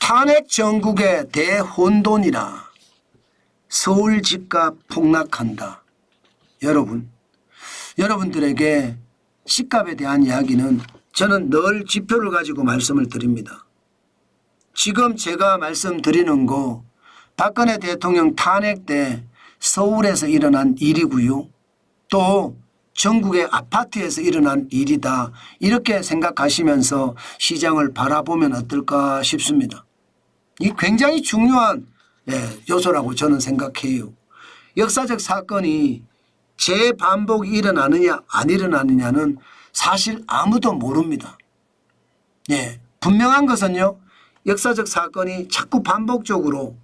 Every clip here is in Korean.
탄핵 정국의 대혼돈이라 서울 집값 폭락한다. 여러분들에게 집값에 대한 이야기는 저는 늘 지표를 가지고 말씀을 드립니다. 지금 제가 말씀드리는 거 박근혜 대통령 탄핵 때 서울에서 일어난 일이고요. 또 전국의 아파트에서 일어난 일이다. 이렇게 생각하시면서 시장을 바라보면 어떨까 싶습니다. 이 굉장히 중요한 요소라고 저는 생각해요. 역사적 사건이 재반복이 일어나느냐 안 일어나느냐는 사실 아무도 모릅니다. 분명한 것은요. 역사적 사건이 자꾸 반복적으로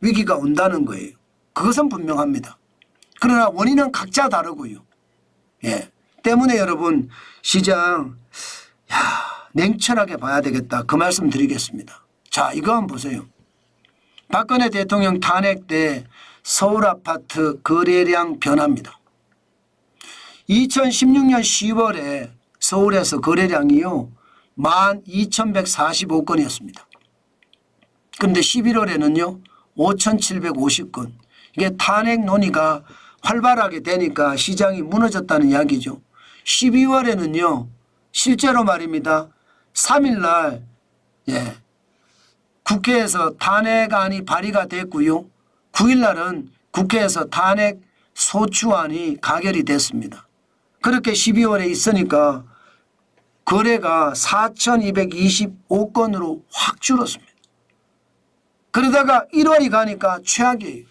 위기가 온다는 거예요. 그것은 분명합니다. 그러나 원인은 각자 다르고요. 때문에 여러분 시장 냉철하게 봐야 되겠다. 그 말씀 드리겠습니다. 자, 이거 한번 보세요. 박근혜 대통령 탄핵 때 서울 아파트 거래량 변화입니다. 2016년 10월에 서울에서 거래량이요 12,145건이었습니다. 그런데 11월에는요 5,750건. 이게 탄핵 논의가 활발하게 되니까 시장이 무너졌다는 이야기죠. 12월에는요 실제로 말입니다. 3일 날 국회에서 탄핵안이 발의가 됐고요. 9일 날은 국회에서 탄핵 소추안이 가결이 됐습니다. 그렇게 12월에 있으니까 거래가 4,225건으로 확 줄었습니다. 그러다가 1월이 가니까 최악이에요.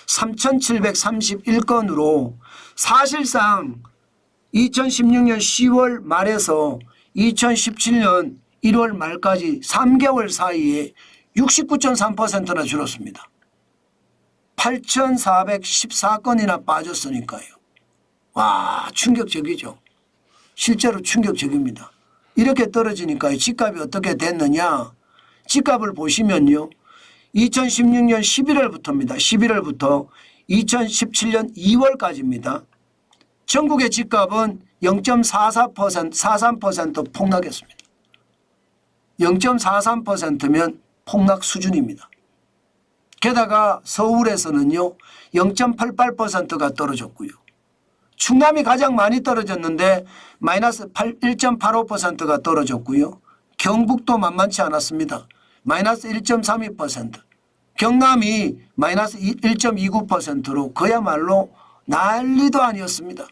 3,731건으로 사실상 2016년 10월 말에서 2017년 1월 말까지 3개월 사이에 69.3%나 줄었습니다. 8,414건이나 빠졌으니까요. 와, 충격적이죠. 실제로 충격적입니다. 이렇게 떨어지니까 집값이 어떻게 됐느냐. 집값을 보시면요. 2016년 11월부터입니다. 11월부터 2017년 2월까지입니다. 전국의 집값은 0.43% 폭락했습니다. 0.43%면 폭락 수준입니다. 게다가 서울에서는요 0.88%가 떨어졌고요. 충남이 가장 많이 떨어졌는데 마이너스 1.85%가 떨어졌고요. 경북도 만만치 않았습니다. 마이너스 1.32%. 경남이 마이너스 1.29%로 그야말로 난리도 아니었습니다.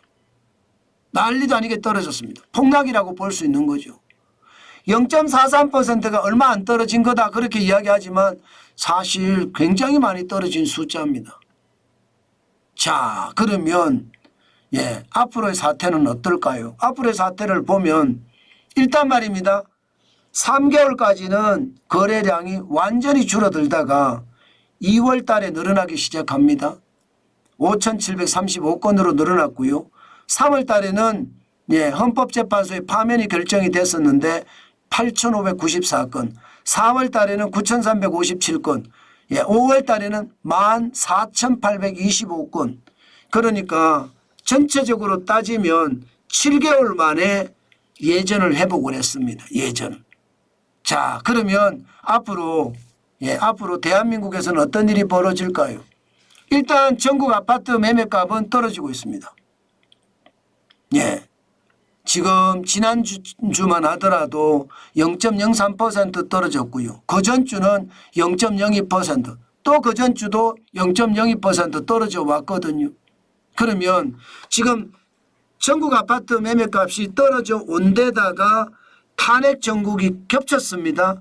난리도 아니게 떨어졌습니다. 폭락이라고 볼 수 있는 거죠. 0.43%가 얼마 안 떨어진 거다 그렇게 이야기하지만 사실 굉장히 많이 떨어진 숫자입니다. 자, 그러면 앞으로의 사태는 어떨까요? 앞으로의 사태를 보면 일단 말입니다. 3개월까지는 거래량이 완전히 줄어들다가 2월 달에 늘어나기 시작합니다. 5,735건으로 늘어났고요. 3월 달에는 헌법재판소의 파면이 결정이 됐었는데 8,594건, 4월 달에는 9,357건, 5월 달에는 14,825건. 그러니까 전체적으로 따지면 7개월 만에 예전을 회복을 했습니다. 예전을. 자, 그러면 앞으로 대한민국에서는 어떤 일이 벌어질까요? 일단 전국 아파트 매매값은 떨어지고 있습니다. 지금 지난주만 하더라도 0.03% 떨어졌고요. 그전주는 0.02%, 또 그전주도 0.02% 떨어져 왔거든요. 그러면 지금 전국 아파트 매매값이 떨어져 온 데다가 탄핵 정국이 겹쳤습니다.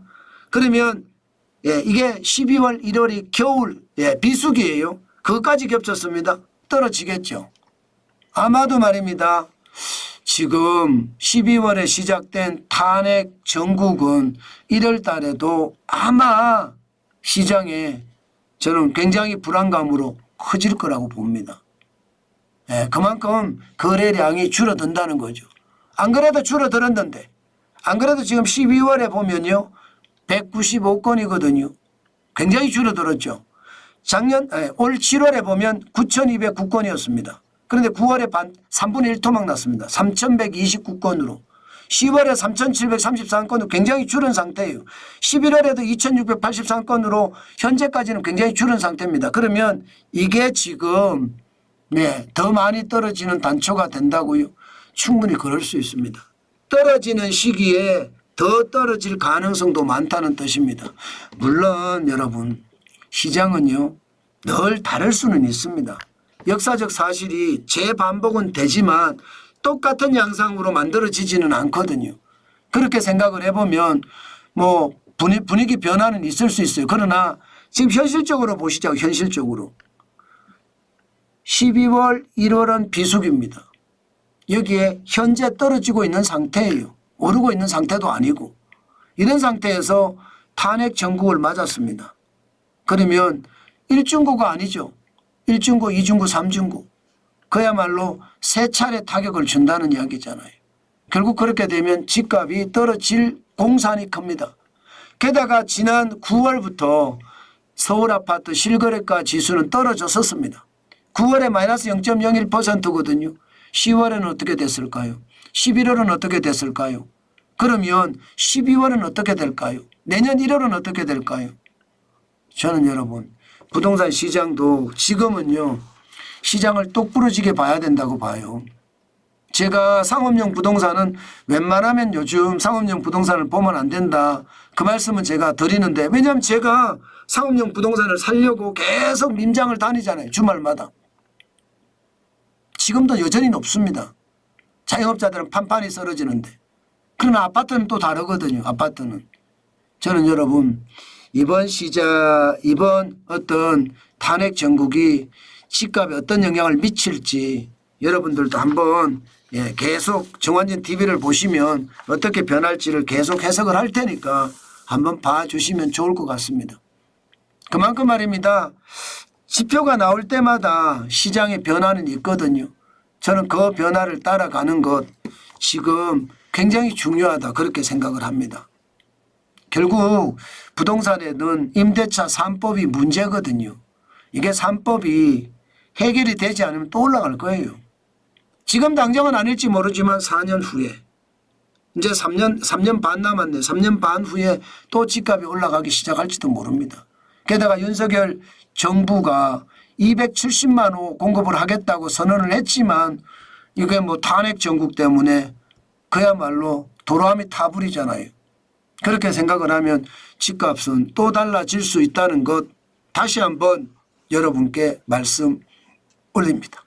그러면 이게 12월 1월이 겨울 비수기예요. 그것까지 겹쳤습니다. 떨어지겠죠. 아마도 말입니다. 지금 12월에 시작된 탄핵 정국은 1월 달에도 아마 시장에 저는 굉장히 불안감으로 커질 거라고 봅니다. 그만큼 거래량이 줄어든다는 거죠. 안 그래도 줄어들었는데 안 그래도 지금 12월에 보면요 195건이거든요. 굉장히 줄어들었죠. 올 7월에 보면 9,209건이었습니다. 그런데 9월에 3분의 1 토막 났습니다. 3,129건으로 10월에 3,733건으로 굉장히 줄은 상태예요. 11월에도 2,683건으로 현재까지는 굉장히 줄은 상태입니다. 그러면 이게 지금 더 많이 떨어지는 단초가 된다고요? 충분히 그럴 수 있습니다. 떨어지는 시기에 더 떨어질 가능성도 많다는 뜻입니다. 물론 여러분 시장은요 늘 다를 수는 있습니다. 역사적 사실이 재반복은 되지만 똑같은 양상으로 만들어지지는 않거든요. 그렇게 생각을 해보면 뭐 분위기 변화는 있을 수 있어요. 그러나 지금 현실적으로 보시죠. 현실적으로 12월 1월은 비수기입니다. 여기에 현재 떨어지고 있는 상태예요. 오르고 있는 상태도 아니고 이런 상태에서 탄핵 정국을 맞았습니다. 그러면 1중고가 아니죠. 1중고, 2중고, 3중고. 그야말로 세 차례 타격을 준다는 이야기잖아요. 결국 그렇게 되면 집값이 떨어질 공산이 큽니다. 게다가 지난 9월부터 서울 아파트 실거래가 지수는 떨어졌었습니다. 9월에 마이너스 0.01%거든요. 10월에는 어떻게 됐을까요? 11월은 어떻게 됐을까요? 그러면 12월은 어떻게 될까요? 내년 1월은 어떻게 될까요? 저는 여러분 부동산 시장도 지금은요 시장을 똑부러지게 봐야 된다고 봐요. 제가 상업용 부동산은 웬만하면 요즘 상업용 부동산을 보면 안 된다 그 말씀은 제가 드리는데 왜냐하면 제가 상업용 부동산을 살려고 계속 민장을 다니잖아요. 주말마다. 지금도 여전히 높습니다. 자영업자들은 판판이 쓰러지는데. 그러나 아파트는 또 다르거든요. 아파트는. 저는 여러분 이번 어떤 탄핵 정국이 집값에 어떤 영향을 미칠지 여러분들도 한번 계속 정관진 TV를 보시면 어떻게 변할지를 계속 해석을 할 테니까 한번 봐주시면 좋을 것 같습니다. 그만큼 말입니다. 지표가 나올 때마다 시장의 변화는 있거든요. 저는 그 변화를 따라가는 것 지금 굉장히 중요하다 그렇게 생각을 합니다. 결국 부동산에는 임대차 3법이 문제거든요. 이게 3법이 해결이 되지 않으면 또 올라갈 거예요. 지금 당장은 아닐지 모르지만 4년 후에 이제 3년 반 남았네. 3년 반 후에 또 집값이 올라가기 시작할지도 모릅니다. 게다가 윤석열 정부가 270만 호 공급을 하겠다고 선언을 했지만 이게 뭐 탄핵 정국 때문에 그야말로 도로함이 타버리잖아요. 그렇게 생각을 하면 집값은 또 달라질 수 있다는 것 다시 한번 여러분께 말씀 올립니다.